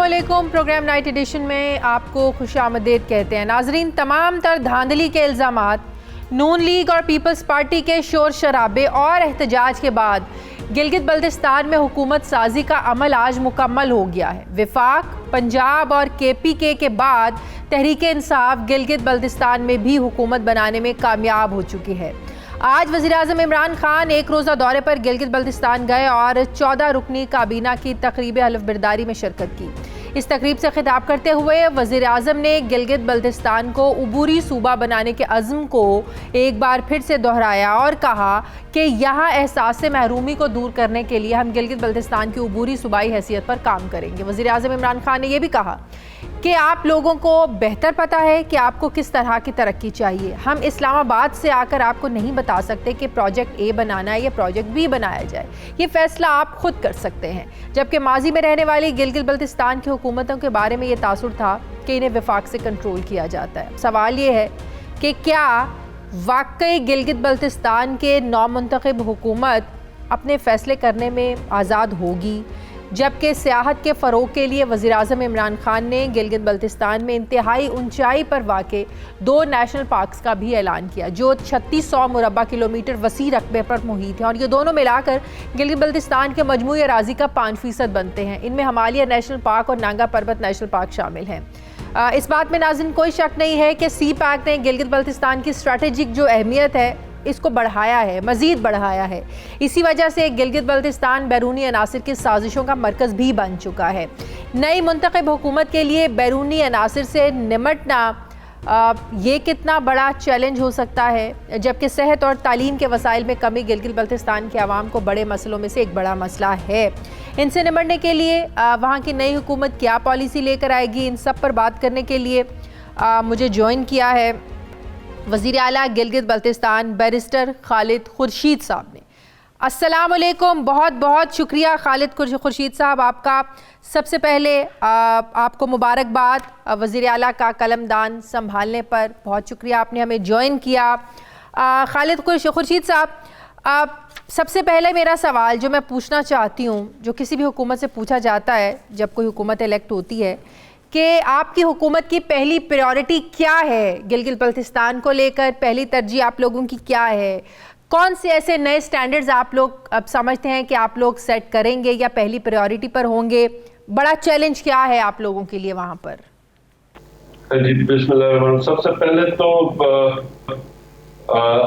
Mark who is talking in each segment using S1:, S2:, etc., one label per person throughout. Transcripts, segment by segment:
S1: علیکم. Programme night edition میں آپ کو خوش آمدید کہتے ہیں. ناظرین, تمام تر دھاندلی کے الزامات نون لیگ اور پیپلز پارٹی کے شور شرابے اور احتجاج کے بعد گلگت بلتستان میں حکومت سازی کا عمل آج مکمل ہو گیا ہے. وفاق, پنجاب اور کے پی کے بعد تحریک انصاف گلگت بلتستان میں بھی حکومت بنانے میں کامیاب ہو چکی ہے. آج وزیراعظم عمران خان ایک روزہ دورے پر گلگت بلتستان گئے اور 14 رکنی کابینہ کی تقریب حلف برداری میں شرکت کی. اس تقریب سے خطاب کرتے ہوئے وزیر اعظم نے گلگت بلتستان کو عبوری صوبہ بنانے کے عزم کو ایک بار پھر سے دہرایا اور کہا کہ یہاں احساس محرومی کو دور کرنے کے لیے ہم گلگت بلتستان کی عبوری صوبائی حیثیت پر کام کریں گے. وزیر اعظم عمران خان نے یہ بھی کہا کہ آپ لوگوں کو بہتر پتہ ہے کہ آپ کو کس طرح کی ترقی چاہیے. ہم اسلام آباد سے آ کر آپ کو نہیں بتا سکتے کہ پروجیکٹ اے بنانا ہے یا پروجیکٹ بی بنایا جائے. یہ فیصلہ آپ خود کر سکتے ہیں. جبکہ ماضی میں رہنے والی گلگت بلتستان کی حکومتوں کے بارے میں یہ تاثر تھا کہ انہیں وفاق سے کنٹرول کیا جاتا ہے. سوال یہ ہے کہ کیا واقعی گلگت بلتستان کے نومنتخب حکومت اپنے فیصلے کرنے میں آزاد ہوگی؟ جبکہ سیاحت کے فروغ کے لیے وزیراعظم عمران خان نے گلگت بلتستان میں انتہائی اونچائی پر واقع 2 نیشنل پارکس کا بھی اعلان کیا جو 3600 مربع کلومیٹر وسیع رقبے پر محیط ہیں اور یہ دونوں ملا کر گلگت بلتستان کے مجموعی اراضی کا 5% بنتے ہیں. ان میں ہمالیہ نیشنل پارک اور نانگا پربت نیشنل پارک شامل ہیں. اس بات میں ناظرین کوئی شک نہیں ہے کہ سی پیک نے گلگت بلتستان کی اسٹریٹجک جو اہمیت ہے اس کو بڑھایا ہے, مزید بڑھایا ہے. اسی وجہ سے گلگت بلتستان بیرونی عناصر کی سازشوں کا مرکز بھی بن چکا ہے. نئی منتخب حکومت کے لیے بیرونی عناصر سے نمٹنا یہ کتنا بڑا چیلنج ہو سکتا ہے, جبکہ صحت اور تعلیم کے وسائل میں کمی گلگت بلتستان کے عوام کو بڑے مسئلوں میں سے ایک بڑا مسئلہ ہے. ان سے نمٹنے کے لیے وہاں کی نئی حکومت کیا پالیسی لے کر آئے گی, ان سب پر بات کرنے کے لیے مجھے جوائن کیا ہے وزیر اعلیٰ گلگت بلتستان بیرسٹر خالد خورشید صاحب نے. السلام علیکم. بہت بہت شکریہ خالد خورشید صاحب آپ کا. سب سے پہلے آپ کو مبارکباد وزیر اعلیٰ کا قلم دان سنبھالنے پر. بہت شکریہ آپ نے ہمیں جوائن کیا. خالد خورشید صاحب, سب سے پہلے میرا سوال جو میں پوچھنا چاہتی ہوں, جو کسی بھی حکومت سے پوچھا جاتا ہے جب کوئی حکومت الیکٹ ہوتی ہے, کہ آپ کی حکومت کی پہلی پریورٹی کیا ہے گلگت بلتستان کو لے کر؟ پہلی ترجیح آپ لوگوں کی کیا ہے؟ کون سے ایسے نئے سٹینڈرڈز آپ لوگ اب سمجھتے ہیں کہ آپ لوگ سیٹ کریں گے یا پہلی پریورٹی پر ہوں گے؟ بڑا چیلنج کیا ہے آپ لوگوں کے لیے وہاں پر؟
S2: جی بسم اللہ الرحمن الرحیم. سب سے پہلے تو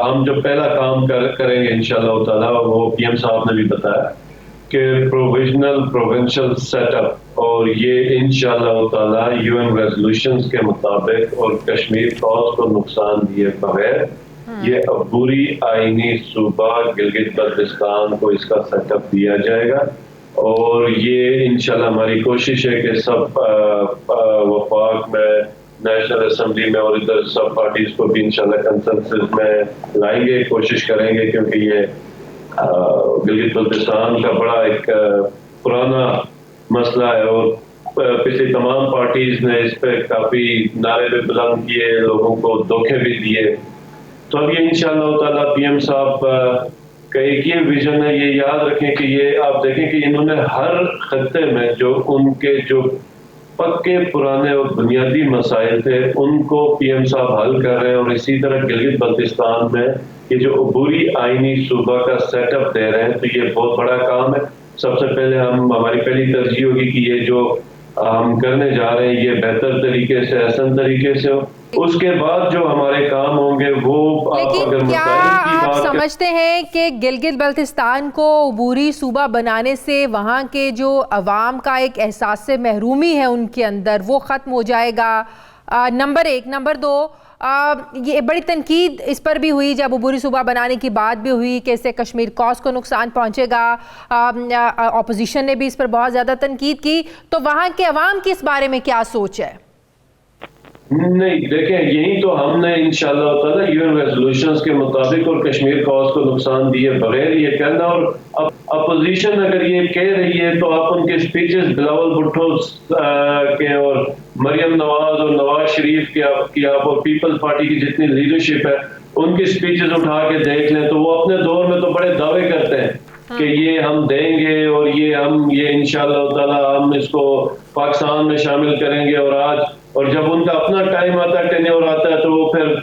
S2: ہم جو پہلا کام کریں گے انشاءاللہ تعالیٰ, وہ پی ایم صاحب نے بھی بتایا کہ پروویژنل پروونشل سیٹ اپ, اور یہ انشاءاللہ تعالیٰ یو این ریزولوشنز کے مطابق اور کشمیر کاز کو نقصان دیے بغیر یہ عبوری آئینی صوبہ گلگت بلتستان کو اس کا سیٹ اپ دیا جائے گا. اور یہ انشاءاللہ ہماری کوشش ہے کہ سب وفاق میں, نیشنل اسمبلی میں اور ادھر سب پارٹیز کو بھی انشاءاللہ کنسنسس میں لائیں گے, کوشش کریں گے, کیونکہ یہ گلگت بلتستان کا بڑا ایک پرانا مسئلہ ہے اور پچھلی تمام پارٹیز نے اس پہ کافی نعرے بھی بلند کیے, لوگوں کو دھوکے بھی دیے. تو اب یہ انشاءاللہ تعالیٰ پی ایم صاحب کا ایک یہ ویژن ہے, یہ یاد رکھیں کہ یہ آپ دیکھیں کہ انہوں نے ہر خطے میں جو ان کے جو پکے پرانے اور بنیادی مسائل تھے ان کو پی ایم صاحب حل کر رہے ہیں, اور اسی طرح گلگت بلتستان میں یہ جو عبوری آئینی صوبہ کا سیٹ اپ دے رہے ہیں, تو یہ بہت بڑا کام ہے. سب سے پہلے ہماری پہلی ترجیح ہوگی کہ یہ جو ہم کرنے جا رہے ہیں یہ بہتر طریقے سے, احسن طریقے سے ہو. اس کے بعد جو ہمارے کام ہوں گے وہ
S1: لیکن کیا آپ سمجھتے ہیں کہ گلگت بلتستان کو عبوری صوبہ بنانے سے وہاں کے جو عوام کا ایک احساس سے محرومی ہے ان کے اندر وہ ختم ہو جائے گا؟ نمبر 1. نمبر 2, یہ بڑی تنقید اس پر بھی ہوئی جب عبوری صوبہ بنانے کی بات بھی ہوئی کہ اس سے کشمیر کاز کو نقصان پہنچے گا. اپوزیشن نے بھی اس پر بہت زیادہ تنقید کی. تو وہاں کے عوام کی اس بارے میں کیا سوچ ہے؟
S2: نہیں دیکھیں, یہی تو ہم نے انشاءاللہ تعالیٰ یو این ریزولوشنز کے مطابق اور کشمیر کاز کو نقصان دیے بغیر یہ کرنا. اور اپوزیشن اگر یہ کہہ رہی ہے تو آپ ان کے سپیچز بلاول بھٹو کے اور مریم نواز اور نواز شریف کی آپ اور پیپلز پارٹی کی جتنی لیڈرشپ ہے ان کی سپیچز اٹھا کے دیکھ لیں تو وہ اپنے دور میں تو بڑے دعوے کرتے ہیں کہ یہ ہم دیں گے اور یہ انشاءاللہ تعالیٰ ہم اس کو پاکستان میں شامل کریں گے، اور جب ان کا اپنا ٹائم آتا ہے، ٹینیور آتا ہے، تو وہ پھر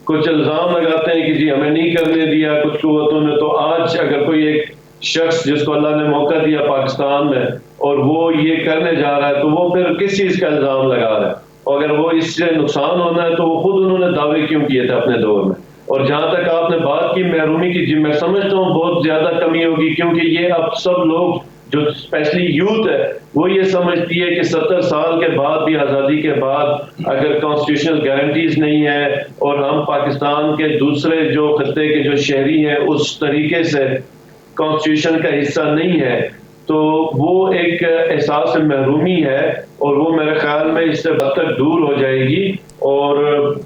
S2: کچھ الزام لگاتے ہیں کہ جی ہمیں نہیں کرنے دیا کچھ قوتوں نے. تو آج اگر کوئی ایک شخص جس کو اللہ نے موقع دیا پاکستان میں اور وہ یہ کرنے جا رہا ہے، تو وہ پھر کس چیز کا الزام لگا رہا ہے؟ اور اگر وہ اس سے نقصان ہونا ہے تو وہ خود انہوں نے دعوے کیوں کیے تھے اپنے دور میں؟ اور جہاں تک آپ نے بات کی محرومی کی، جی میں سمجھتا ہوں بہت زیادہ کمی ہوگی، کیونکہ یہ اب سب لوگ جو اسپیشلی یوتھ ہے وہ یہ سمجھتی ہے کہ 70 سال کے بعد بھی، آزادی کے بعد، اگر کانسٹیٹیوشنل گارنٹیز نہیں ہے اور ہم پاکستان کے دوسرے جو خطے کے جو شہری ہیں اس طریقے سے کانسٹیٹیوشن کا حصہ نہیں ہے، تو وہ ایک احساس محرومی ہے، اور وہ میرے خیال میں اس سے بدتر دور ہو جائے گی. اور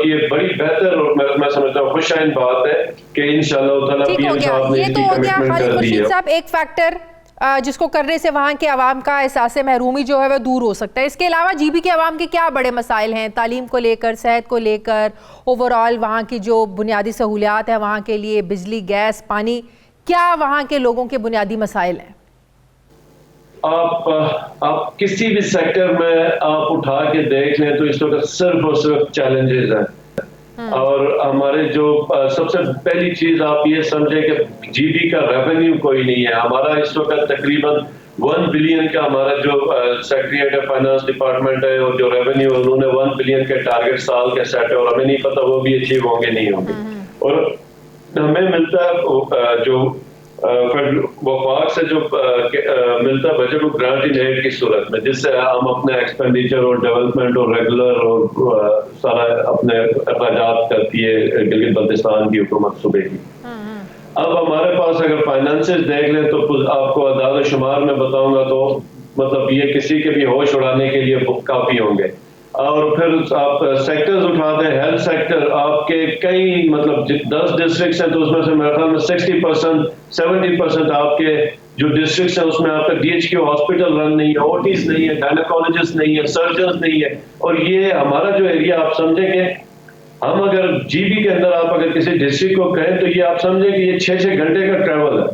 S2: یہ بڑی بہتر اور میں سمجھتا ہوں خوش آئند بات ہے کہ انشاءاللہ تعالیٰ پی ایم صاحب نے اس کی کمٹمنٹ کر دی ہے.
S1: خورشید صاحب، ایک فیکٹر جس کو کرنے سے وہاں کے عوام کا احساس محرومی جو ہے وہ دور ہو سکتا ہے. اس کے علاوہ جی بی کے عوام کے کیا بڑے مسائل ہیں؟ تعلیم کو لے کر، صحت کو لے کر، اوورآل وہاں کی جو بنیادی سہولیات ہیں وہاں کے لیے، بجلی، گیس، پانی، کیا وہاں کے لوگوں کے بنیادی مسائل ہیں؟
S2: آپ کسی بھی سیکٹر میں آپ اٹھا کے دیکھ لیں تو اس وقت صرف اور صرف چیلنجز ہیں. اور ہمارے جو سب سے پہلی چیز آپ یہ سمجھیں کہ جی بی کا ریونیو کوئی نہیں ہے. ہمارا اس وقت تقریباً 1 بلین کا ہمارا جو سیکریٹریٹ آف فائنانس ڈپارٹمنٹ ہے، اور جو ریونیو انہوں نے 1 بلین کے ٹارگیٹ سال کے سیٹ ہے، اور ہمیں نہیں پتا وہ بھی اچیو ہوں گے نہیں ہوں گے. اور ہمیں ملتا ہے جو وفاق سے جو ملتا ہے بجٹ، وہ گرانٹ ان ایڈ کی صورت میں، جس سے ہم اپنے ایکسپینڈیچر اور ڈیولپمنٹ اور ریگولر اور سارا اپنے اخراجات کرتی ہے گلگت بلتستان کی حکومت صوبے کی. اب ہمارے پاس اگر فائنانسز دیکھ لیں تو آپ کو اعداد و شمار میں بتاؤں گا تو مطلب یہ کسی کے بھی ہوش اڑانے کے لیے کافی ہوں گے. اور پھر آپ سیکٹرز اٹھا دیں، ہیلتھ سیکٹر آپ کے کئی مطلب 10 ڈسٹرکٹس ہیں تو اس میں سے میرے خیال میں 60% 70% آپ کے جو ڈسٹرکٹس ہیں اس میں آپ کا ڈی ایچ کیو ہاسپٹل رن نہیں ہے، اوٹیز نہیں ہے، گائنیکالوجسٹ نہیں ہے، سرجنز نہیں ہے. اور یہ ہمارا جو ایریا آپ سمجھیں کہ ہم اگر جی بی کے اندر آپ اگر کسی ڈسٹرکٹ کو کہیں تو یہ آپ سمجھیں کہ یہ 6 گھنٹے کا ٹریول ہے.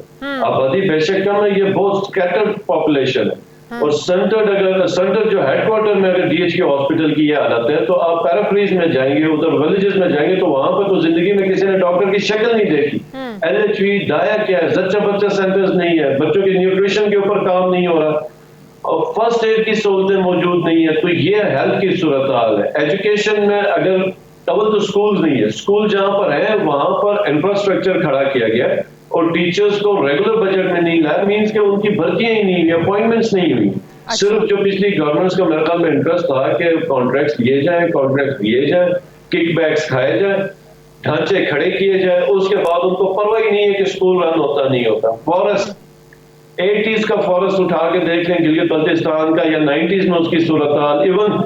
S2: آبادی بے شک کم ہے، یہ بہت اسکیٹرڈ پاپولیشن ہے. اور سینٹر جو ہیڈ کوارٹر میں اگر ڈی ایچ کے ہاسپٹل کی یہ حالت ہے تو آپ پیرافریز میں جائیں گے، ادھر ولیجز میں جائیں گے تو وہاں پہ تو زندگی میں کسی نے ڈاکٹر کی شکل نہیں دیکھی. ایل ایچ وی ڈایا کیا ہے، زچہ بچہ سینٹرز نہیں ہے، بچوں کی نیوٹریشن کے اوپر کام نہیں ہو رہا، اور فرسٹ ایڈ کی سہولتیں موجود نہیں ہیں. تو یہ ہیلتھ کی صورتحال ہے. ایجوکیشن میں اگر اول تو اسکول نہیں ہے، اسکول جہاں پر ہے وہاں پر انفراسٹرکچر کھڑا کیا گیا اور ٹیچرز کو ریگولر بجٹ میں نہیں لایا، مینس کہ ان کی بھرتیاں ہی نہیں ہوئی، اپوائنٹمنٹس نہیں ہوئی. صرف جو پچھلی گورنمنٹس کا میرے خیال میں انٹرسٹ تھا کہ کانٹریکٹس لیے جائیں، کک بیکس کھائے جائیں، ڈھانچے کھڑے کیے جائیں، اس کے بعد ان کو پرواہ ہی نہیں ہے کہ اسکول رن ہوتا نہیں ہوتا. فارسٹ 80s کا فارسٹ اٹھا کے دیکھ لیں گلگت بلتستان کا، یا 90s میں اس کی صورتحال، ایون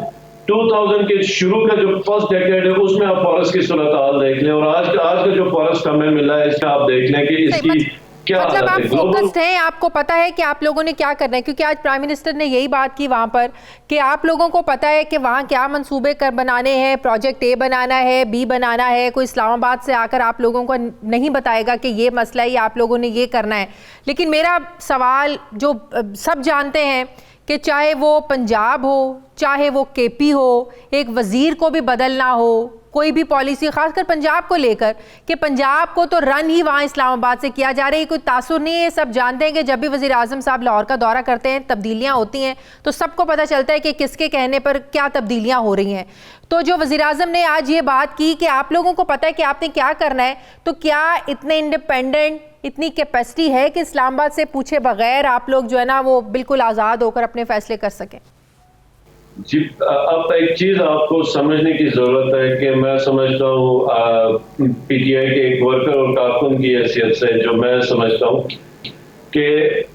S2: 2000 کے شروع کا جو فرسٹ ڈیکیڈ ہے اس میں آپ فارسٹ کی صورتحال دیکھ لیں، اور آج کا جو فارسٹ ہمیں ملا ہے اس میں آپ دیکھ لیں کہ اس کی کیا
S1: مطلب آپ فوکسڈ ہیں، آپ کو پتا ہے کہ آپ لوگوں نے کیا کرنا ہے، کیونکہ آج پرائم منسٹر نے یہی بات کی وہاں پر کہ آپ لوگوں کو پتا ہے کہ وہاں کیا منصوبے بنانے ہیں، پروجیکٹ اے بنانا ہے، بی بنانا ہے. کوئی اسلام آباد سے آ کر آپ لوگوں کو نہیں بتائے گا کہ یہ مسئلہ ہے یا آپ لوگوں نے یہ کرنا ہے. لیکن میرا سوال جو سب جانتے ہیں کہ چاہے وہ پنجاب ہو، چاہے وہ کے پی ہو، ایک وزیر کو بھی بدلنا ہو، کوئی بھی پالیسی، خاص کر پنجاب کو لے کر کہ پنجاب کو تو رن ہی وہاں اسلام آباد سے کیا جا رہا ہے. کوئی تاثر نہیں ہے. سب جانتے ہیں کہ جب بھی وزیر اعظم صاحب لاہور کا دورہ کرتے ہیں تبدیلیاں ہوتی ہیں تو سب کو پتہ چلتا ہے کہ کس کے کہنے پر کیا تبدیلیاں ہو رہی ہیں. تو جو وزیر اعظم نے آج یہ بات کی کہ آپ لوگوں کو پتہ ہے کہ آپ نے کیا کرنا ہے، تو کیا اتنے انڈیپینڈنٹ، اتنی کیپیسٹی ہے کہ اسلام آباد سے پوچھے بغیر آپ لوگ جو ہے نا وہ بالکل آزاد ہو کر اپنے فیصلے کر سکیں؟
S2: جی اب ایک چیز آپ کو سمجھنے کی ضرورت ہے کہ میں سمجھتا ہوں پی ٹی آئی کے ایک ورکر اور کارکن کی حیثیت سے جو میں سمجھتا ہوں کہ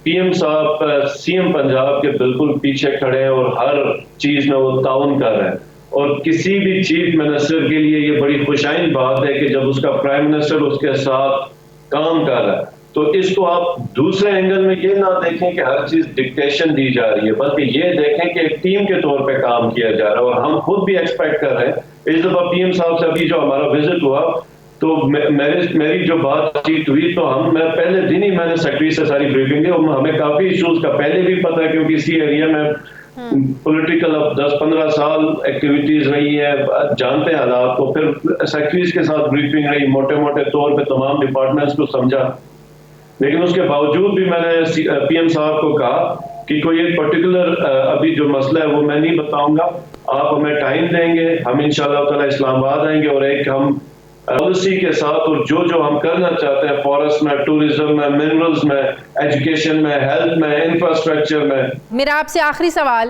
S2: پی ایم صاحب سی ایم پنجاب کے بالکل پیچھے کھڑے ہیں اور ہر چیز میں وہ تعاون کر رہے ہیں. اور کسی بھی چیف منسٹر کے لیے یہ بڑی خوشائند بات ہے کہ جب اس کا پرائم منسٹر اس کے ساتھ کام کر رہا ہے تو اس کو آپ دوسرے اینگل میں یہ نہ دیکھیں کہ ہر چیز ڈکٹیشن دی جا رہی ہے، بلکہ یہ دیکھیں کہ ایک ٹیم کے طور پہ کام کیا جا رہا ہے. اور ہم خود بھی ایکسپیکٹ کر رہے ہیں. اس دفعہ پی ایم صاحب سے ابھی جو ہمارا وزٹ ہوا تو میری جو بات چیت ہوئی تو میں پہلے دن ہی میں نے سیکرٹری سے ساری بریفنگ دی، اور ہمیں کافی ایشوز کا پہلے بھی پتا ہے کیونکہ اسی ایریا میں پولیٹیکل اب 10-15 سال ایکٹیویٹیز رہی ہیں، جانتے ہیں حالات کو. پھر سیکرٹریز کے ساتھ بریفنگ رہی، موٹے موٹے طور پہ تمام ڈپارٹمنٹس کو سمجھا. لیکن اس کے باوجود بھی میں نے پی ایم صاحب کو کہا کہ کوئی ایک پرٹیکولر ابھی جو مسئلہ ہے وہ میں نہیں بتاؤں گا، آپ ہمیں ٹائم دیں گے، ہم انشاءاللہ تعالی اسلام آباد آئیں گے اور ایک ہم پالیسی کے ساتھ اور جو ہم کرنا چاہتے ہیں فارسٹ میں، ٹوریزم میں، منرلز میں، ایجوکیشن میں، ہیلتھ میں، انفراسٹرکچر میں.
S1: میرا آپ سے آخری سوال،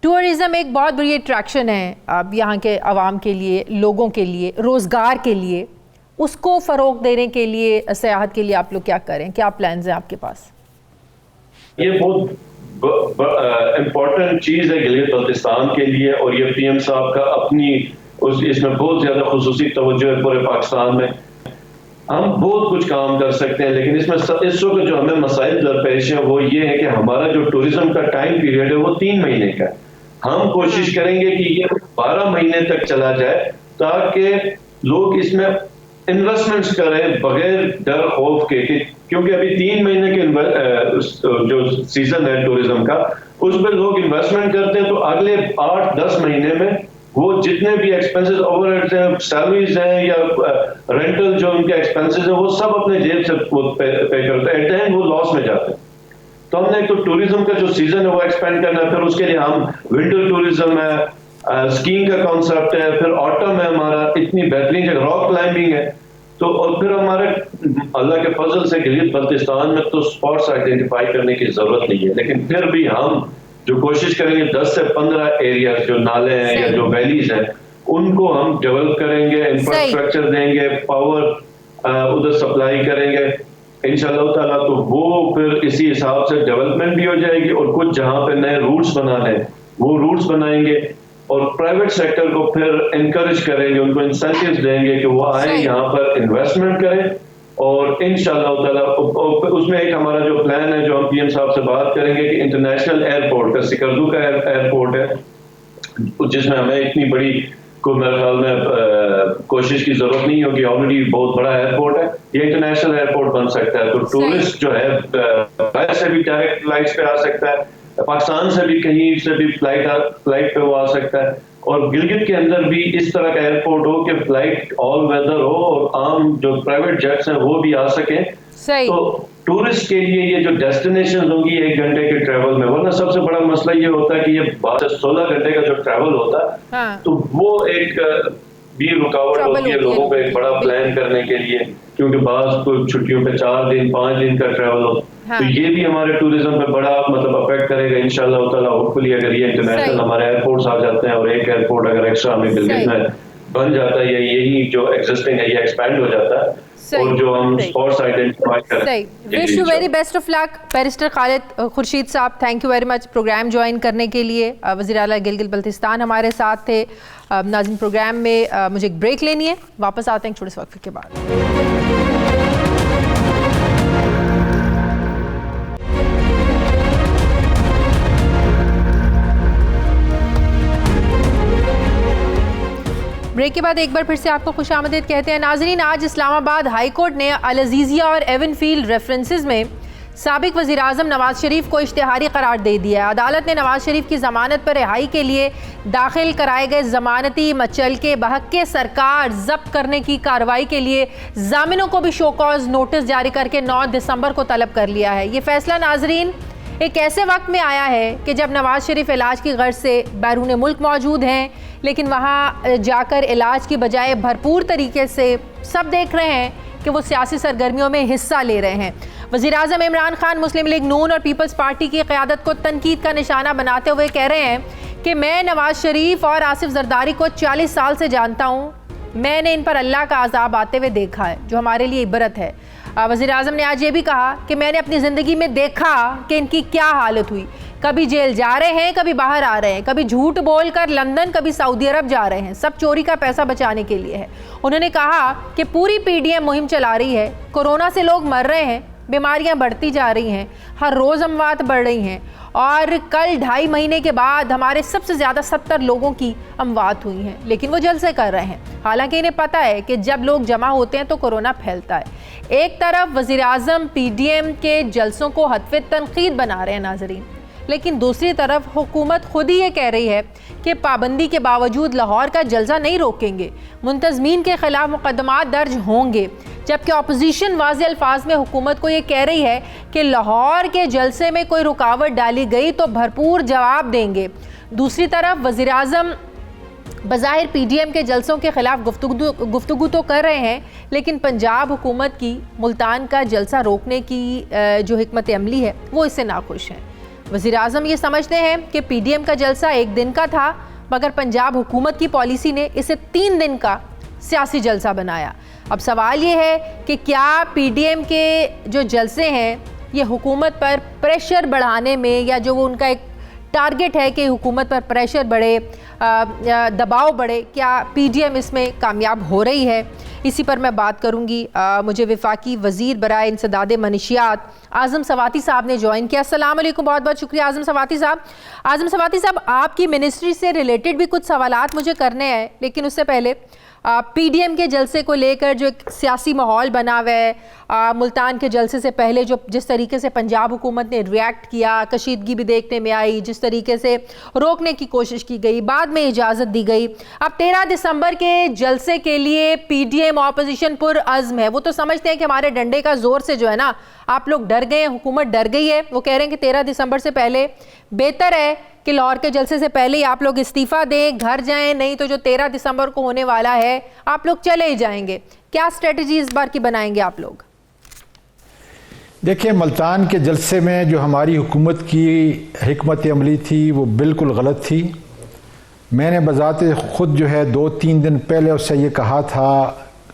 S1: ٹورزم ایک بہت بڑی اٹریکشن ہے اب یہاں کے عوام کے لیے، لوگوں کے لیے، روزگار کے لیے، اس کو فروغ دینے کے لیے، سیاحت کے لیے آپ لوگ کیا کریں؟ کیا پلانز ہیں آپ کے پاس؟
S2: یہ بہت امپورٹنٹ چیز ہے گلگت بلتستان کے لیے، اور یہ پی ایم صاحب کا اپنی اس میں بہت زیادہ خصوصی توجہ ہے پورے پاکستان میں. ہم بہت کچھ کام کر سکتے ہیں، لیکن اس وقت جو ہمیں مسائل درپیش ہیں وہ یہ ہے کہ ہمارا جو ٹورزم کا ٹائم پیریڈ ہے وہ 3 مہینے کا ہے. ہم کوشش کریں گے کہ یہ 12 مہینے تک چلا جائے تاکہ لوگ اس میں انویسٹمنٹس کریں بغیر ڈر خوف کے، کیونکہ ابھی 3 مہینے کے جو سیزن ہے ٹورزم کا اس میں لوگ انویسٹمنٹ کرتے ہیں تو اگلے 8-10 مہینے میں وہ جتنے بھی ایکسپینسز اوور ہیڈز ہیں، سیلریز ہیں یا رینٹل جو ان کے ایکسپینسز ہیں، وہ سب اپنے جیب سے پے کرتے ہیں، ایٹ دا اینڈ وہ لاس میں جاتے ہیں. تو ہم نے ایک تو ٹورزم کا جو سیزن ہے وہ ایکسپینڈ کرنا ہے، پھر اس کے لیے ہم ونٹر ٹورزم ہے، اسکیئنگ کا کانسیپٹ ہے، پھر آٹم ہے ہمارا اتنی بہترین جگہ، راک کلائمبنگ ہے. تو اور پھر ہمارے اللہ کے فضل سے گلگت بلتستان میں تو اسپاٹس آئیڈینٹیفائی کرنے کی ضرورت نہیں ہے، لیکن پھر بھی ہم جو کوشش کریں گے 10 سے 15 ایریاز جو نالے ہیں یا جو ویلیز ہیں ان کو ہم ڈیولپ کریں گے، انفراسٹرکچر دیں گے، پاور ادھر سپلائی کریں گے انشاءاللہ تعالیٰ. تو وہ پھر اسی حساب سے ڈیولپمنٹ بھی ہو جائے گی، اور کچھ جہاں پہ نئے روٹس بنانے ہیں وہ روٹس بنائیں گے، اور پرائیویٹ سیکٹر کو پھر انکریج کریں گے، ان کو انسینٹیوز دیں گے کہ وہ آئیں یہاں پر انویسٹمنٹ کریں. اور انشاءاللہ تعالیٰ اس میں ایک ہمارا جو پلان ہے جو ہم پی ایم صاحب سے بات کریں گے کہ انٹرنیشنل ایئرپورٹ کا، سکردو کا ایئرپورٹ ہے جس میں ہمیں اتنی بڑی کو میرے خیال میں کوشش کی ضرورت نہیں ہوگی، آلریڈی بہت بڑا ایئرپورٹ ہے، یہ انٹرنیشنل ایئرپورٹ بن سکتا ہے. تو ٹورسٹ جو ہے باہر سے بھی ڈائریکٹ فلائٹس پہ آ سکتا ہے، پاکستان سے بھی کہیں سے بھی فلائٹ پہ وہ آ سکتا ہے، اور گلگت کے اندر بھی اس طرح کا ایئرپورٹ ہو کہ فلائٹ آل ویدر ہو اور عام جو پرائیویٹ جیٹس ہیں وہ بھی آ سکیں. تو ٹورسٹ کے لیے یہ جو ڈیسٹینیشن ہوں گی 1 گھنٹے کے ٹریول میں، ورنہ سب سے بڑا مسئلہ یہ ہوتا ہے کہ یہ 16 گھنٹے کا جو ٹریول ہوتا ہے تو وہ ایک بھی رکاوٹ ہوتی ہے لوگوں کو ایک بڑا پلان کرنے کے لیے، کیونکہ بعض کو چھٹیوں پہ 4 دن 5 دن کا ٹریول ہو. تو یہ بھی ہمارے ٹورزم پہ بڑا مطلب افیکٹ کرے گا انشاءاللہ تعالیٰ. ہوپ فلی اگر یہ انٹرنیشنل ہمارے ایئرپورٹس آ جاتے ہیں اور ایک ایئرپورٹ اگر ایکسٹرا ہمیں گلگت میں بن جاتا ہے یا یہی جو ایگزسٹنگ ہے یہ ایکسپینڈ ہو جاتا ہے، اور جو ہم اسپاٹس آئیڈینٹیفائی کریں.
S1: Wish you very best of luck barrister Khalid Khurshid صاحب، thank you very much program join کرنے کے لیے. وزیر اعلیٰ گلگت بلتستان ہمارے ساتھ تھے. ناظرین پروگرام میں مجھے ایک بریک لینی ہے، واپس آتے ہیں چھوٹے سے وقفے کے بعد. بریک کے بعد ایک بار پھر سے آپ کو خوش آمدید کہتے ہیں. ناظرین، آج اسلام آباد ہائی کورٹ نے العزیزیہ اور ایون فیلڈ ریفرنسز میں سابق وزیر اعظم نواز شریف کو اشتہاری قرار دے دیا ہے. عدالت نے نواز شریف کی ضمانت پر رہائی کے لیے داخل کرائے گئے ضمانتی مچلکے بحق سرکار ضبط کرنے کی کارروائی کے لیے ضامنوں کو بھی شو کاز نوٹس جاری کر کے 9 دسمبر کو طلب کر لیا ہے. یہ فیصلہ ناظرین ایک ایسے وقت میں آیا ہے کہ جب نواز شریف علاج کی غرض سے بیرون ملک موجود ہیں، لیکن وہاں جا کر علاج کی بجائے بھرپور طریقے سے سب دیکھ رہے ہیں کہ وہ سیاسی سرگرمیوں میں حصہ لے رہے ہیں. وزیر اعظم عمران خان مسلم لیگ نون اور پیپلز پارٹی کی قیادت کو تنقید کا نشانہ بناتے ہوئے کہہ رہے ہیں کہ میں نواز شریف اور آصف زرداری کو 40 سال سے جانتا ہوں، میں نے ان پر اللہ کا عذاب آتے ہوئے دیکھا ہے جو ہمارے لیے عبرت ہے. وزیر اعظم نے آج یہ بھی کہا کہ میں نے اپنی زندگی میں دیکھا کہ ان کی کیا حالت ہوئی، کبھی جیل جا رہے ہیں، کبھی باہر آ رہے ہیں، کبھی جھوٹ بول کر لندن، کبھی سعودی عرب جا رہے ہیں، سب چوری کا پیسہ بچانے کے لیے ہے. انہوں نے کہا کہ پوری پی ڈی ایم مہم چلا رہی ہے، کورونا سے لوگ مر رہے ہیں، بیماریاں بڑھتی جا رہی ہیں, ہر روز اموات بڑھ رہی ہیں, اور کل 2.5 مہینے کے بعد ہمارے سب سے زیادہ 70 لوگوں کی اموات ہوئی ہیں, لیکن وہ جلسے کر رہے ہیں, حالانکہ انہیں پتہ ہے کہ جب لوگ جمع ہوتے ہیں تو کورونا پھیلتا ہے. ایک طرف وزیر اعظم پی ڈی ایم کے جلسوں کو ہدف تنقید بنا رہے ہیں ناظرین, لیکن دوسری طرف حکومت خود ہی یہ کہہ رہی ہے کہ پابندی کے باوجود لاہور کا جلسہ نہیں روکیں گے, منتظمین کے خلاف مقدمات درج ہوں گے, جبکہ اپوزیشن واضح الفاظ میں حکومت کو یہ کہہ رہی ہے کہ لاہور کے جلسے میں کوئی رکاوٹ ڈالی گئی تو بھرپور جواب دیں گے. دوسری طرف وزیر اعظم بظاہر پی ڈی ایم کے جلسوں کے خلاف گفتگو تو کر رہے ہیں, لیکن پنجاب حکومت کی ملتان کا جلسہ روکنے کی جو حکمت عملی ہے وہ اس سے ناخوش ہیں. وزیر اعظم یہ سمجھتے ہیں کہ پی ڈی ایم کا جلسہ 1 دن کا تھا, مگر پنجاب حکومت کی پالیسی نے اسے 3 دن کا سیاسی جلسہ بنایا. اب سوال یہ ہے کہ کیا پی ڈی ایم کے جو جلسے ہیں یہ حکومت پر پریشر بڑھانے میں, یا جو وہ ان کا ایک ٹارگٹ ہے کہ حکومت پر پریشر بڑھے, دباؤ بڑھے, کیا پی ڈی ایم اس میں کامیاب ہو رہی ہے؟ اسی پر میں بات کروں گی. مجھے وفاقی وزیر برائے انسداد منشیات اعظم سواتی صاحب نے جوائن کیا. السلام علیکم, بہت بہت شکریہ اعظم سواتی صاحب. اعظم سواتی صاحب, آپ کی منسٹری سے ریلیٹڈ بھی کچھ سوالات مجھے کرنے ہیں, لیکن اس سے پہلے پی ڈی ایم کے جلسے کو لے کر جو ایک سیاسی ماحول بنا ہوا ہے, ملتان کے جلسے سے پہلے جس طریقے سے پنجاب حکومت نے ریئیکٹ کیا, کشیدگی بھی دیکھنے میں آئی, جس طریقے سے روکنے کی کوشش کی گئی, بعد میں اجازت دی گئی. اب 13 دسمبر کے جلسے کے لیے پی ڈی ایم اپوزیشن پر عزم ہے. وہ تو سمجھتے ہیں کہ ہمارے ڈنڈے کا زور سے جو ہے نا آپ لوگ ڈر گئے ہیں, حکومت ڈر گئی ہے. وہ کہہ رہے ہیں کہ 13 دسمبر سے پہلے بہتر ہے کہ لاہور کے جلسے سے پہلے ہی آپ لوگ استعفیٰ دیں, گھر جائیں, نہیں تو جو 13 دسمبر کو ہونے والا ہے آپ لوگ چلے ہی جائیں گے. کیا اسٹریٹجی اس بار کی بنائیں گے آپ لوگ؟
S3: دیکھیں, ملتان کے جلسے میں جو ہماری حکومت کی حکمت عملی تھی وہ بالکل غلط تھی. میں نے بذات خود جو ہے 2-3 دن پہلے اس سے یہ کہا تھا,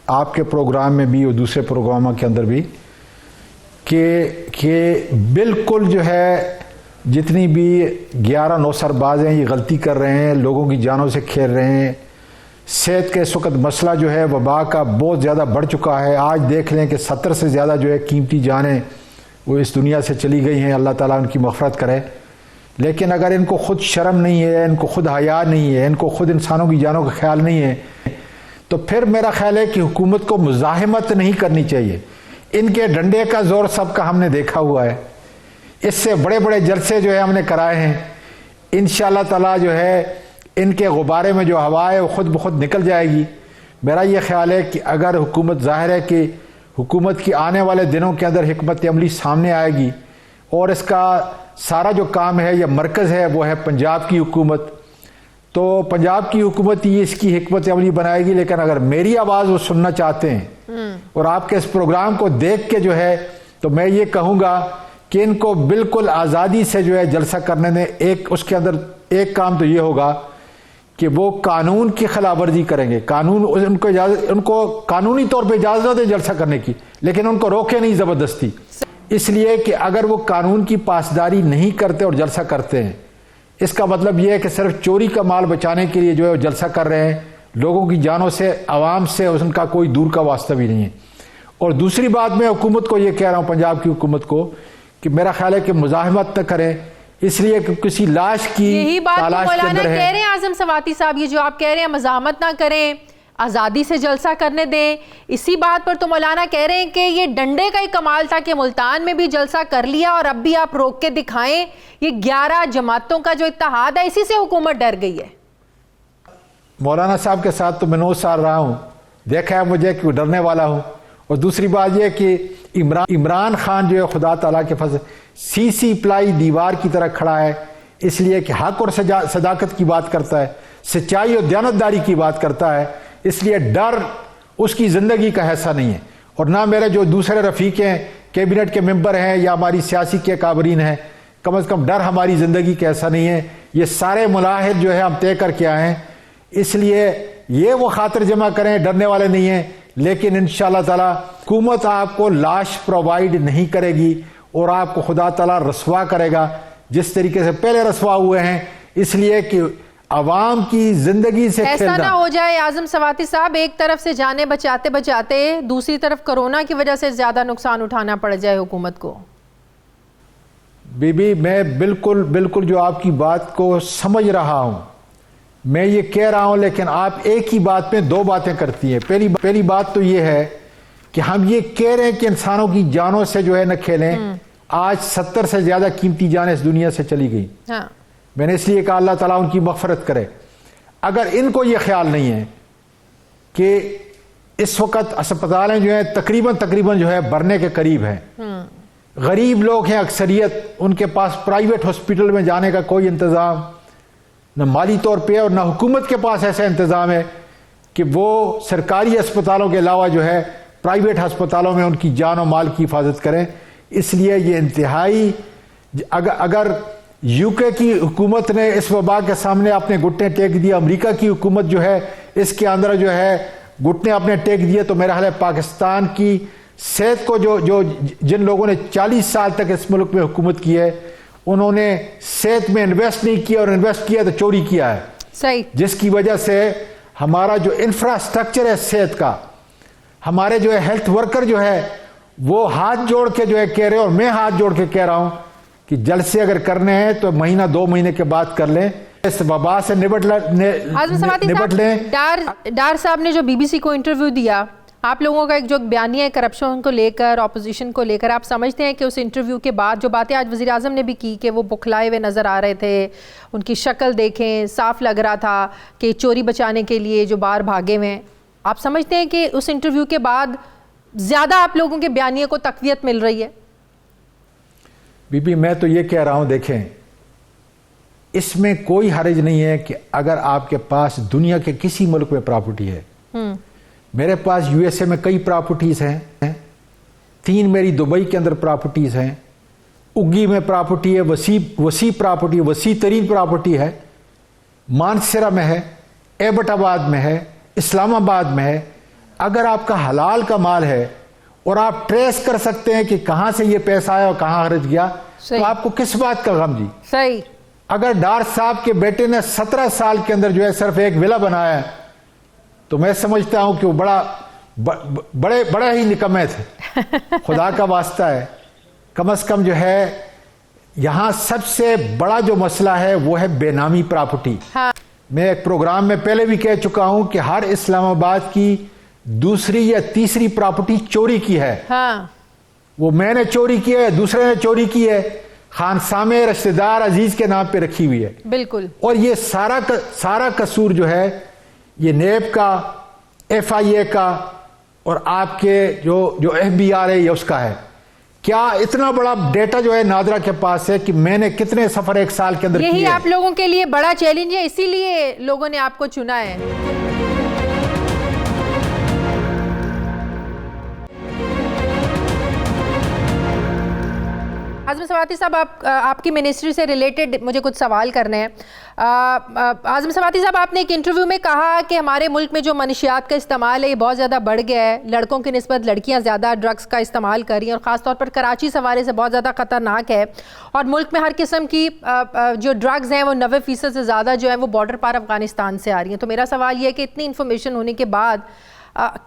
S3: آپ کے پروگرام میں بھی اور دوسرے پروگراموں کے اندر بھی, کہ بالکل جو ہے جتنی بھی 11 نوسر باز ہیں یہ غلطی کر رہے ہیں, لوگوں کی جانوں سے کھیل رہے ہیں. صحت کا اس وقت مسئلہ جو ہے وبا کا بہت زیادہ بڑھ چکا ہے. آج دیکھ لیں کہ 70 سے زیادہ جو ہے قیمتی جانیں وہ اس دنیا سے چلی گئی ہیں, اللہ تعالیٰ ان کی مغفرت کرے. لیکن اگر ان کو خود شرم نہیں ہے, ان کو خود حیا نہیں ہے, ان کو خود انسانوں کی جانوں کا خیال نہیں ہے, تو پھر میرا خیال ہے کہ حکومت کو مزاحمت نہیں کرنی چاہیے. ان کے ڈنڈے کا زور سب کا ہم نے دیکھا ہوا ہے. اس سے بڑے بڑے جلسے جو ہے ہم نے کرائے ہیں. انشاءاللہ تعالیٰ جو ہے ان کے غبارے میں جو ہوا ہے وہ خود بخود نکل جائے گی. میرا یہ خیال ہے کہ اگر حکومت, ظاہر ہے کہ حکومت کی آنے والے دنوں کے اندر حکمت عملی سامنے آئے گی, اور اس کا سارا جو کام ہے یا مرکز ہے وہ ہے پنجاب کی حکومت, تو پنجاب کی حکومت ہی اس کی حکمت عملی بنائے گی. لیکن اگر میری آواز وہ سننا چاہتے ہیں اور آپ کے اس پروگرام کو دیکھ کے جو ہے, تو میں یہ کہوں گا کہ ان کو بالکل آزادی سے جو ہے جلسہ کرنے دیں. اس کے اندر ایک کام تو یہ ہوگا کہ وہ قانون کی خلاف ورزی کریں گے. قانون ان کو قانونی طور پہ اجازت دے جلسہ کرنے کی, لیکن ان کو روکے نہیں زبردستی. اس لیے کہ اگر وہ قانون کی پاسداری نہیں کرتے اور جلسہ کرتے ہیں, اس کا مطلب یہ ہے کہ صرف چوری کا مال بچانے کے لیے جو ہے وہ جلسہ کر رہے ہیں. لوگوں کی جانوں سے, عوام سے ان کا کوئی دور کا واسطہ بھی نہیں ہے. اور دوسری بات میں حکومت کو یہ کہہ رہا ہوں, پنجاب کی حکومت کو, کہ میرا خیال ہے کہ مزاحمت نہ کریں, اس لیے کہ کسی لاش کی تلاش کے اندر ہے.
S1: کہہ رہے ہیں اعظم سواتی صاحب, یہ جو آپ کہہ رہے ہیں مزاحمت نہ کریں, آزادی سے جلسہ کرنے دیں, اسی بات پر تو مولانا کہہ رہے ہیں کہ یہ ڈنڈے کا ہی کمال تھا کہ ملتان میں بھی جلسہ کر لیا اور اب بھی آپ روک کے دکھائیں. یہ 11 جماعتوں کا جو اتحاد ہے اسی سے حکومت ڈر گئی ہے.
S3: مولانا صاحب کے ساتھ تو میں 9 سال رہا ہوں, دیکھا ہے مجھے کہ ڈرنے والا ہوں. اور دوسری بات یہ کہ عمران خان جو ہے خدا تعالیٰ کے فضل سی پلائی دیوار کی طرح کھڑا ہے, اس لیے کہ حق اور صداقت کی بات کرتا ہے, سچائی اور دیانتداری کی بات کرتا ہے. اس لیے ڈر اس کی زندگی کا حصہ نہیں ہے. اور نہ میرے جو دوسرے رفیق ہیں, کیبنٹ کے ممبر ہیں یا ہماری سیاسی کے کابرین ہیں, کم از کم ڈر ہماری زندگی کا حصہ نہیں ہے. یہ سارے ملاحظ جو ہے ہم طے کر کے آئے ہیں. اس لیے یہ وہ خاطر جمع کریں, ڈرنے والے نہیں ہیں. لیکن انشاءاللہ تعالیٰ حکومت آپ کو لاش پرووائڈ نہیں کرے گی اور آپ کو خدا تعالیٰ رسوا کرے گا, جس طریقے سے پہلے رسوا ہوئے ہیں. اس لیے کہ عوام کی زندگی سے
S1: ایسا نہ
S3: کھیلنا.
S1: ہو جائے اعظم سواتی صاحب ایک طرف سے جانے بچاتے بچاتے دوسری طرف کرونا کی وجہ سے زیادہ نقصان اٹھانا پڑ جائے حکومت کو.
S3: بی بی میں بالکل جو آپ کی بات کو سمجھ رہا ہوں, میں یہ کہہ رہا ہوں, لیکن آپ ایک ہی بات میں دو باتیں کرتی ہیں. پہلی بات تو یہ ہے کہ ہم یہ کہہ رہے ہیں کہ انسانوں کی جانوں سے جو ہے نہ کھیلیں. آج 70 سے زیادہ قیمتی جانیں اس دنیا سے چلی گئی. میں نے اس لیے کہا اللہ تعالیٰ ان کی مغفرت کرے. اگر ان کو یہ خیال نہیں ہے کہ اس وقت اسپتالیں جو ہیں تقریباً جو ہے بھرنے کے قریب ہیں, غریب لوگ ہیں اکثریت, ان کے پاس پرائیویٹ ہاسپٹل میں جانے کا کوئی انتظام نہ مالی طور پہ اور نہ حکومت کے پاس ایسا انتظام ہے کہ وہ سرکاری اسپتالوں کے علاوہ جو ہے پرائیویٹ ہسپتالوں میں ان کی جان و مال کی حفاظت کریں. اس لیے یہ انتہائی, اگر یو کے کی حکومت نے اس وبا کے سامنے اپنے گھٹنے ٹیک دیے, امریکہ کی حکومت جو ہے اس کے اندر جو ہے گھٹنے اپنے ٹیک دیے, تو میرا خیال ہے پاکستان کی صحت کو جن لوگوں نے 40 سال تک اس ملک میں حکومت کی ہے, انہوں نے صحت میں انویسٹ نہیں کیا, اور انویسٹ کیا تو چوری کیا ہے.
S1: صحیح.
S3: جس کی وجہ سے ہمارا جو انفراسٹرکچر ہے صحت کا, ہمارے جو ہے ہیلتھ ورکر جو ہے وہ ہاتھ جوڑ کے جو ہے کہہ رہے ہیں, اور میں ہاتھ جوڑ کے کہہ رہا ہوں کہ جلسے اگر کرنے ہیں تو مہینہ 2 مہینے کے بعد کر لیں, اس وبا سے نبٹ لیں.
S1: ڈار صاحب نے جو بی بی سی کو انٹرویو دیا, آپ لوگوں کا ایک جو بیانیہ ہے کرپشن کو لے کر, اپوزیشن کو لے کر, آپ سمجھتے ہیں کہ اس انٹرویو کے بعد جو باتیں آج وزیر اعظم نے بھی کی کہ وہ بکھلائے ہوئے نظر آ رہے تھے, ان کی شکل دیکھیں صاف لگ رہا تھا کہ چوری بچانے کے لیے جو باہر بھاگے ہوئے ہیں, آپ سمجھتے ہیں کہ اس انٹرویو کے بعد زیادہ آپ لوگوں کے بیانیے کو تقویت مل رہی ہے؟
S3: بی بی میں تو یہ کہہ رہا ہوں, دیکھیں اس میں کوئی حرج نہیں ہے کہ اگر آپ کے پاس دنیا کے کسی ملک میں پراپرٹی ہے, میرے پاس یو ایس اے میں کئی پراپرٹیز ہیں, 3 میری دبئی کے اندر پراپرٹیز ہیں, اگی میں پراپرٹی ہے, وسیع پراپرٹی, وسیع ترین پراپرٹی ہے, مانسرا میں ہے, ایبٹ آباد میں ہے, اسلام آباد میں ہے. اگر آپ کا حلال کا مال ہے اور آپ ٹریس کر سکتے ہیں کہ کہاں سے یہ پیسہ آیا اور کہاں خرچ گیا, تو آپ کو کس بات کا غم جی؟
S1: صحیح.
S3: اگر ڈار صاحب کے بیٹے نے 17 سال کے اندر جو ہے صرف ایک ولا بنایا ہے, تو میں سمجھتا ہوں کہ وہ بڑے ہی نکمے تھے. خدا کا واسطہ ہے, کم از کم جو ہے یہاں سب سے بڑا جو مسئلہ ہے وہ ہے بے نامی پراپرٹی. میں ایک پروگرام میں پہلے بھی کہہ چکا ہوں کہ ہر اسلام آباد کی دوسری یا تیسری پراپرٹی چوری کی ہے. وہ میں نے چوری کی ہے, دوسرے نے چوری کی ہے, خانسامے رشتہ دار عزیز کے نام پہ رکھی ہوئی ہے.
S1: بالکل. اور
S3: یہ سارا قصور جو ہے یہ نیب کا, ایف آئی اے کا, اور آپ کے جو ایف بی آر ہے یہ اس کا ہے. کیا اتنا بڑا ڈیٹا جو ہے نادرا کے پاس ہے کہ میں نے کتنے سفر 1 سال کے اندر کیے.
S1: یہی آپ لوگوں کے لیے بڑا چیلنج ہے, اسی لیے لوگوں نے آپ کو چنا ہے. اعظم سواتی صاحب, آپ کی منسٹری سے ریلیٹڈ مجھے کچھ سوال کرنے ہیں. اعظم سواتی صاحب, آپ نے ایک انٹرویو میں کہا کہ ہمارے ملک میں جو منشیات کا استعمال ہے یہ بہت زیادہ بڑھ گیا ہے, لڑکوں کی نسبت لڑکیاں زیادہ ڈرگس کا استعمال کر رہی ہیں, اور خاص طور پر کراچی اس حوالے سے بہت زیادہ خطرناک ہے, اور ملک میں ہر قسم کی جو ڈرگز ہیں وہ 90% سے زیادہ جو ہیں وہ بارڈر پار افغانستان سے آ رہی ہیں. تو میرا سوال یہ ہے کہ اتنی انفارمیشن ہونے کے بعد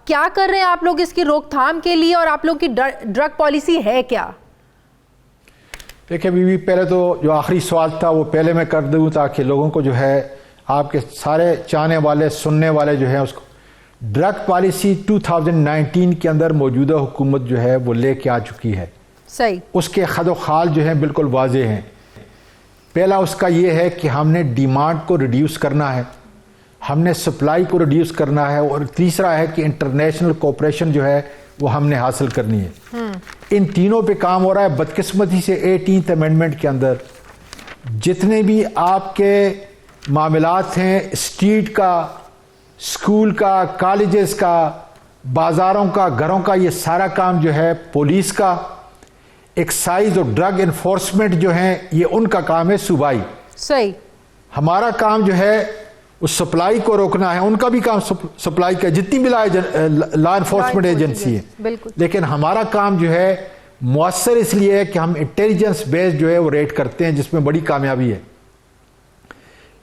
S1: کیا کر رہے ہیں آپ لوگ اس کی روک تھام کے لیے, اور آپ لوگ کی ڈرگ پالیسی ہے کیا؟
S3: دیکھیں بی بی, پہلے تو جو آخری سوال تھا وہ پہلے میں کر دوں تاکہ لوگوں کو جو ہے آپ کے سارے چاہنے والے سننے والے جو ہیں اس کو, ڈرگ پالیسی 2019 کے اندر موجودہ حکومت جو ہے وہ لے کے آ چکی ہے.
S1: صحیح.
S3: اس کے خد و خال جو ہیں بالکل واضح ہیں. پہلا اس کا یہ ہے کہ ہم نے ڈیمانڈ کو ریڈیوس کرنا ہے, ہم نے سپلائی کو ریڈیوس کرنا ہے, اور تیسرا ہے کہ انٹرنیشنل کوپریشن جو ہے وہ ہم نے حاصل کرنی ہے. ان تینوں پہ کام ہو رہا ہے. بدقسمتی سے 18th امینڈمنٹ کے اندر جتنے بھی آپ کے معاملات ہیں, اسٹریٹ کا, اسکول کا, کالجز کا, بازاروں کا, گھروں کا, یہ سارا کام جو ہے پولیس کا, ایکسائز اور ڈرگ انفورسمنٹ جو ہیں یہ ان کا کام ہے صوبائی.
S1: صحیح.
S3: ہمارا کام جو ہے اس سپلائی کو روکنا ہے, ان کا بھی کام سپلائی کا, جتنی بھی لا انفورسمنٹ ایجنسی ہے. لیکن ہمارا کام جو ہے مؤثر اس لیے ہے کہ ہم انٹیلیجنس بیس جو ہے وہ ریٹ کرتے ہیں, جس میں بڑی کامیابی ہے.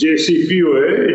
S4: JCPOA,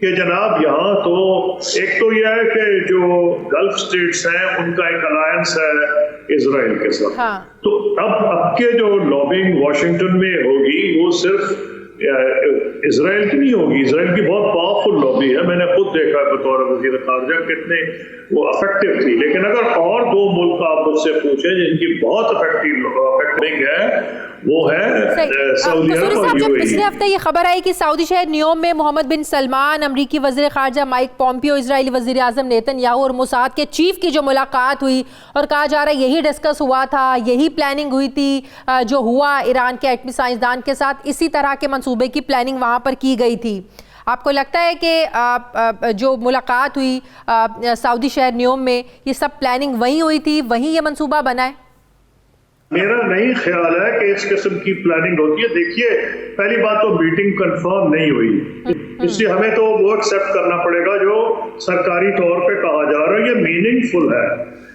S4: کہ جناب یہاں تو ایک تو یہ ہے کہ جو گلف سٹیٹس ہیں ان کا ایک الائنس ہے اسرائیل کے ساتھ. تو اب کے جو لابنگ واشنگٹن میں ہوگی وہ صرف اسرائیل کی نہیں ہوگی. اسرائیل کی بہت پاورفل لابی ہے, میں نے خود دیکھا ہے بطور وزیر خارجہ کتنے وہ افیکٹو تھی. لیکن اگر اور دو ملک آپ مجھ سے پوچھیں جن کی بہت افیکٹنگ ہے وہ ہے سعودی عرب اور
S1: جب پچھلے ہفتے یہ خبر آئی کہ سعودی شہر نیوم میں محمد بن سلمان, امریکی وزیر خارجہ مائک پومپیو, اسرائیلی وزیر اعظم نیتن یاہو اور موساد کے چیف کی جو ملاقات ہوئی, اور کہا جا رہا ہے یہی ڈسکس ہوا تھا, یہی پلاننگ ہوئی تھی جو ہوا ایران کے ایٹمی سائنسدان کے ساتھ, اسی طرح کے منصوبے کی پلاننگ وہاں پر کی گئی تھی. آپ کو لگتا ہے کہ جو ملاقات ہوئی سعودی شہر نیوم میں یہ سب پلاننگ وہیں ہوئی تھی, وہیں یہ منصوبہ بنا ہے؟
S4: میرا نہیں خیال ہے کہ اس قسم کی پلاننگ ہوتی ہے. دیکھیے پہلی بات تو میٹنگ کنفرم نہیں ہوئی, اس لیے ہمیں تو وہ ایکسیپٹ کرنا پڑے گا جو سرکاری طور پہ کہا جا رہا ہے. یہ میننگ فل ہے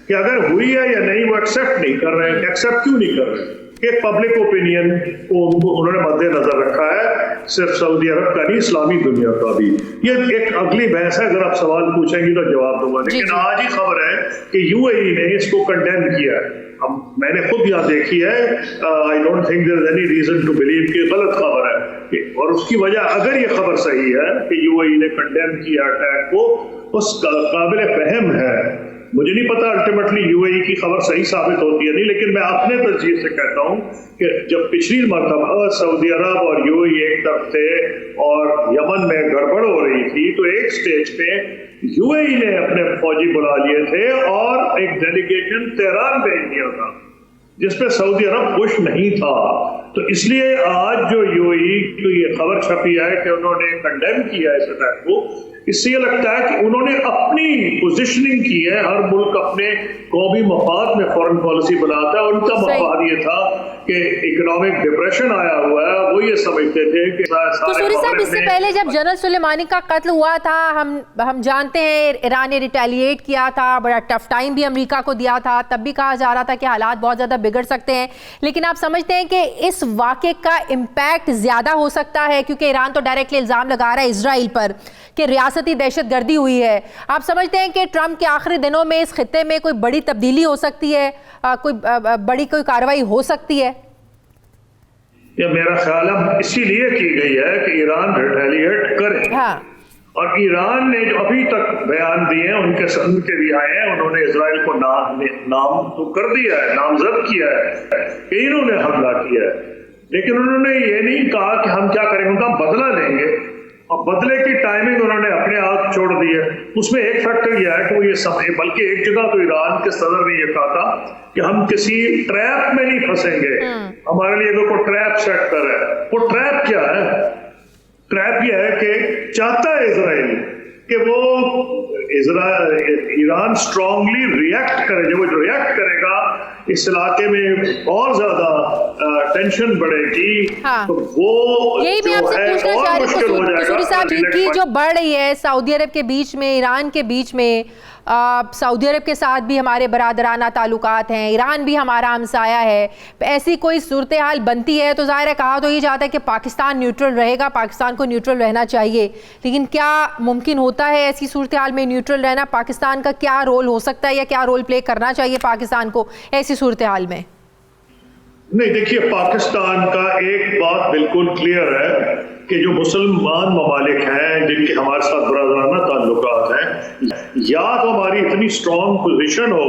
S4: کہ اگر ہوئی ہے یا نہیں وہ ایکسیپٹ نہیں کر رہے ہیں. ایکسیپٹ کیوں نہیں کر رہے ہیں؟ کہ پبلک اوپینین کو انہوں نے مد نظر رکھا ہے, صرف سعودی عرب کا نہیں اسلامی دنیا کا بھی. یہ ایک اگلی بحث ہے, اگر آپ سوال پوچھیں گی تو جواب دوں گا. لیکن آج ہی خبر ہے کہ یو اے ای نے اس کو کنڈیم کیا ہے. میں نے خود یہاں دیکھی ہے, I don't think there is any reason to believe کہ غلط خبر ہے, اور اس کی وجہ اگر یہ خبر صحیح ہے کہ یو اے ای نے کنڈیم کیا اٹیک کو, اس قابل فہم ہے. مجھے نہیں پتا الٹیمیٹلی یو اے ای کی خبر صحیح ثابت ہوتی ہے نہیں, لیکن میں اپنے تجزیے سے کہتا ہوں کہ جب پچھلی مرتبہ سعودی عرب اور یو اے ای ایک طرف تھے اور یمن میں گڑبڑ ہو رہی تھی تو ایک سٹیج پہ یو اے ای نے اپنے فوجی بلا لیے تھے اور ایک ڈیلیگیشن تہران بھیج دیا تھا جس پہ سعودی عرب خوش نہیں تھا. تو اس لیے آج جو یو اے ای کی یہ خبر چھپی ہے کہ انہوں نے کنڈیم کیا اس اٹیک کو, اس سے یہ لگتا ہے کہ انہوں نے اپنی پوزیشننگ کی ہے. ہر ملک اپنے قومی مفاد میں فورن پالیسی بناتا ہے. ان کا مفاد یہ تھا کہ اکنامک ڈپریشن آیا ہوا ہے, وہ یہ سمجھتے تھے کہ
S1: تو سوری صاحب اس سے پہلے جب جنرل سلیمانی کا قتل ہوا تھا ہم جانتے ہیں ایران نے ریٹیلیٹ کیا تھا, بڑا ٹف ٹائم بھی امریکہ کو دیا تھا, تب بھی کہا جا رہا تھا کہ حالات بہت زیادہ بگڑ سکتے ہیں. لیکن آپ سمجھتے ہیں کہ اس واقعے کا امپیکٹ زیادہ ہو سکتا ہے, کیونکہ ایران تو ڈائریکٹلی الزام لگا رہا ہے اسرائیل پر کہ ریاستی دہشت گردی ہوئی ہے. آپ سمجھتے ہیں کہ ٹرمپ کے آخری دنوں میں اس خطے میں کوئی بڑی تبدیلی ہو سکتی ہے, کوئی بڑی کارروائی ہو سکتی ہے؟
S4: یہ میرا خیال ہے اسی لیے کی گئی ہے کہ ایران ریٹیلیٹ کرے. اور ایران نے جو ابھی تک بیان دیے ہیں ان کے بھی آئے ہیں, انہوں نے اسرائیل کو نام تو کر دیا ہے, نامزد کیا ہے کہ انہوں نے حملہ کیا ہے, لیکن انہوں نے یہ نہیں کہا کہ ہم کیا کریں گے, ان کا بدلہ لیں گے. اور بدلے کی ٹائمنگ انہوں نے اپنے ہاتھ چھوڑ دی ہے. اس میں ایک فیکٹر یہ ہے کہ وہ یہ سمجھے, بلکہ ایک جگہ تو ایران کے صدر نے یہ کہا تھا کہ ہم کسی ٹریپ میں نہیں پھنسیں گے, ہمارے لیے اگر کوئی ٹریپ سیٹ کر ہے. وہ ٹریپ کیا ہے؟ ٹریپ یہ ہے کہ چاہتا ہے اسرائیل کہ وہ ایران اسٹرانگلی ریئیکٹ کرے. جب وہ ریئیکٹ کرے گا اس علاقے میں اور زیادہ ٹینشن بڑھے گی, تو وہ
S1: یہی میں آپ سے پوچھنا چاہ رہی ہوں قصوری صاحب کی جو بڑھ رہی ہے سعودی عرب کے بیچ میں, ایران کے بیچ میں, سعودی عرب کے ساتھ بھی ہمارے برادرانہ تعلقات ہیں, ایران بھی ہمارا ہمسایہ ہے, ایسی کوئی صورتحال بنتی ہے تو ظاہر ہے کہا تو یہ جاتا ہے کہ پاکستان نیوٹرل رہے گا, پاکستان کو نیوٹرل رہنا چاہیے. لیکن کیا ممکن ہوتا ہے ایسی صورتحال میں نیوٹرل رہنا؟ پاکستان کا کیا رول ہو سکتا ہے یا کیا رول پلے کرنا چاہیے پاکستان کو ایسی صورتحال میں؟
S4: نہیں, دیکھیے پاکستان کا ایک بات بالکل کلیئر ہے کہ جو مسلمان ممالک ہیں جن کے ہمارے ساتھ برادرانہ تعلقات ہیں, یا تو ہماری اتنی اسٹرانگ پوزیشن ہو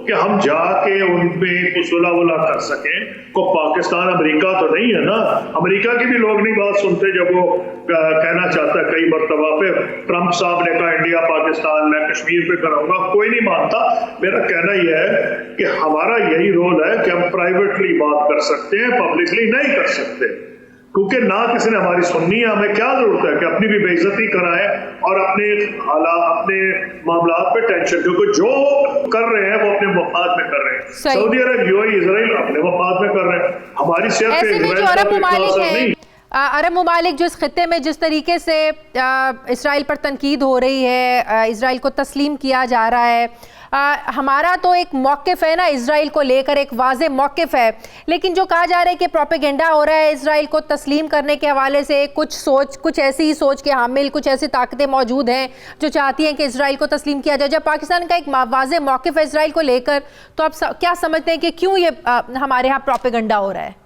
S4: کہ ہم جا کے ان پہ کچھ صلح کر سکیں. کو پاکستان امریکہ تو نہیں ہے نا, امریکہ کی بھی لوگ نہیں بات سنتے جب وہ کہنا چاہتا ہے. کئی مرتبہ پہ ٹرمپ صاحب نے کہا انڈیا پاکستان میں کشمیر پہ کراؤں گا, کوئی نہیں مانتا. میرا کہنا یہ ہے کہ ہمارا یہی رول ہے کہ ہم پرائیویٹلی بات کر سکتے ہیں, پبلکلی نہیں کر سکتے, کیونکہ نہ کسی نے ہماری سننی ہے. ہمیں کیا ضرورت ہے کہ اپنی بھی بے عزتی کرائیں اور اپنے حالات, اپنے معاملات پہ ٹینشن, کیونکہ جو کر رہے ہیں وہ اپنے مفاد میں کر رہے ہیں. سعودی عرب, یو اے ای, اسرائیل اپنے مفاد میں کر رہے ہیں. ہماری صحت پہ
S1: عرب ممالک جو اس خطے میں جس طریقے سے اسرائیل پر تنقید ہو رہی ہے, اسرائیل کو تسلیم کیا جا رہا ہے, ہمارا تو ایک موقف ہے نا اسرائیل کو لے کر، ایک واضح موقف ہے، لیکن جو کہا جا رہا ہے کہ پروپیگنڈا ہو رہا ہے اسرائیل کو تسلیم کرنے کے حوالے سے، کچھ ایسی سوچ کے حامل کچھ ایسی طاقتیں موجود ہیں جو چاہتی ہیں کہ اسرائیل کو تسلیم کیا جائے. جب پاکستان کا ایک واضح موقف ہے اسرائیل کو لے کر، تو آپ کیا سمجھتے ہیں کہ کیوں یہ ہمارے ہاں پروپیگنڈا ہو رہا ہے؟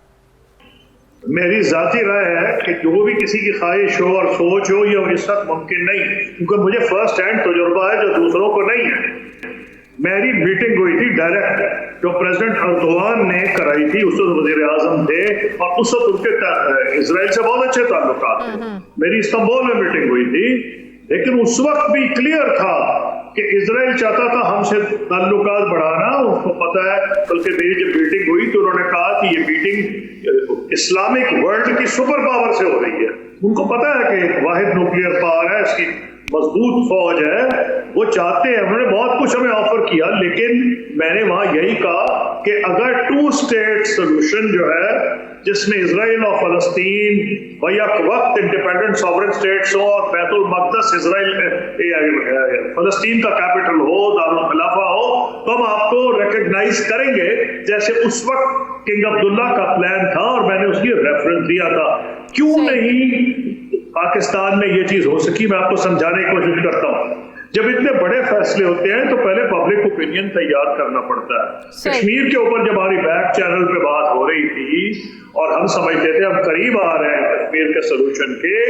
S4: میری ذاتی رائے ہے کہ جو بھی کسی کی خواہش ہو اور سوچ ہو یہ اس وقت ممکن نہیں، کیونکہ مجھے فرسٹ ہینڈ تجربہ ہے جو دوسروں کو نہیں ہے. میری میٹنگ ہوئی تھی ڈائریکٹ جو پریزیڈنٹ اردوان نے کرائی تھی، اس وقت وزیر اعظم تھے اور اس وقت ان کے اسرائیل سے بہت اچھے تعلقات تھے. میری استنبول میں میٹنگ ہوئی تھی، لیکن اس وقت بھی کلیئر تھا کہ اسرائیل چاہتا تھا ہم سے تعلقات بڑھانا. اس کو پتا ہے، بلکہ میری جب میٹنگ ہوئی تو انہوں نے کہا کہ یہ میٹنگ اسلامک ورلڈ کی سپر پاور سے ہو رہی ہے. ان کو پتا ہے کہ واحد نیوکلیئر پاور ہے، اس کی مضبوط فوج ہے، وہ چاہتے ہیں. انہوں نے بہت کچھ ہمیں آفر کیا، لیکن میں نے وہاں یہی کہا کہ اگر 2 اسٹیٹ سولوشن جو ہے جس میں اسرائیل اور فلسطین بیک وقت انڈیپینڈنٹ سوورن اسٹیٹس ہو اور بیت المقدس اسرائیل فلسطین کا کیپٹل ہو، دارالخلافہ ہو، تو ہم آپ کو ریکگنائز کریں گے، جیسے اس وقت کنگ عبداللہ کا پلان تھا اور میں نے اس کی ریفرنس دیا تھا. کیوں نہیں پاکستان میں یہ چیز ہو سکی؟ میں آپ کو سمجھانے کی کوشش کرتا ہوں. جب اتنے بڑے فیصلے ہوتے ہیں تو پہلے پبلک اوپینین تیار کرنا پڑتا ہے. کشمیر کے اوپر جب ہماری بیک چینل پہ بات ہو رہی تھی اور ہم سمجھتے تھے ہم قریب آ رہے ہیں کشمیر کے سلوشن کے،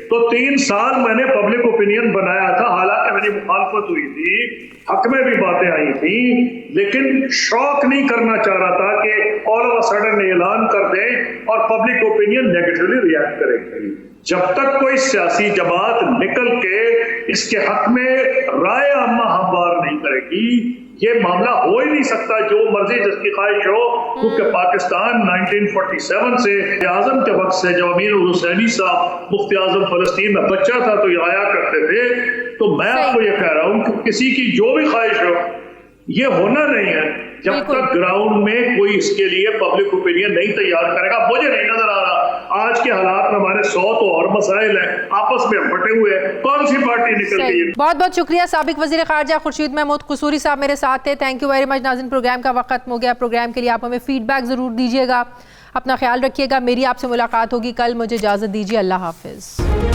S4: تو 3 سال میں نے پبلک اوپینین بنایا تھا. حالانکہ میری مخالفت ہوئی تھی، حق میں بھی باتیں آئی تھیں، لیکن شوق نہیں کرنا چاہ رہا تھا کہ آل آف اے سڈن اعلان کر دیں اور پبلک اوپینین نیگیٹولی ریئیکٹ کرے. جب تک کوئی سیاسی جماعت نکل کے اس کے حق میں رائے عامہ ہموار نہیں کرے گی، یہ معاملہ ہو ہی نہیں سکتا. جو مرضی جس کی خواہش ہو، کیونکہ پاکستان 1947 سے اعظم کے وقت سے، جب امیر الحسینی صاحب مفتی اعظم فلسطین میں بچہ تھا تو یہ آیا کرتے تھے. تو میں آپ کو یہ کہہ رہا ہوں کہ کسی کی جو بھی خواہش ہو، یہ ہونا نہیں ہے جب تک گراؤنڈ میں کوئی اس کے لیے پبلک اوپینین نہیں تیار کرے گا. مجھے نہیں نظر آ رہا آج کے حالات میں ہمارے 100 تو اور مسائل ہیں، آپس میں بٹے ہوئے ہیں، کون سی پارٹی نکل گئی؟
S1: بہت بہت شکریہ. سابق وزیر خارجہ خورشید محمود قصوری صاحب میرے ساتھ تھے. تھینک یو ویری مچ. ناظرین، پروگرام کا وقت ختم ہو گیا. پروگرام کے لیے آپ ہمیں فیڈ بیک ضرور دیجیے گا. اپنا خیال رکھیے گا. میری آپ سے ملاقات ہوگی کل. مجھے اجازت دیجیے. اللہ حافظ.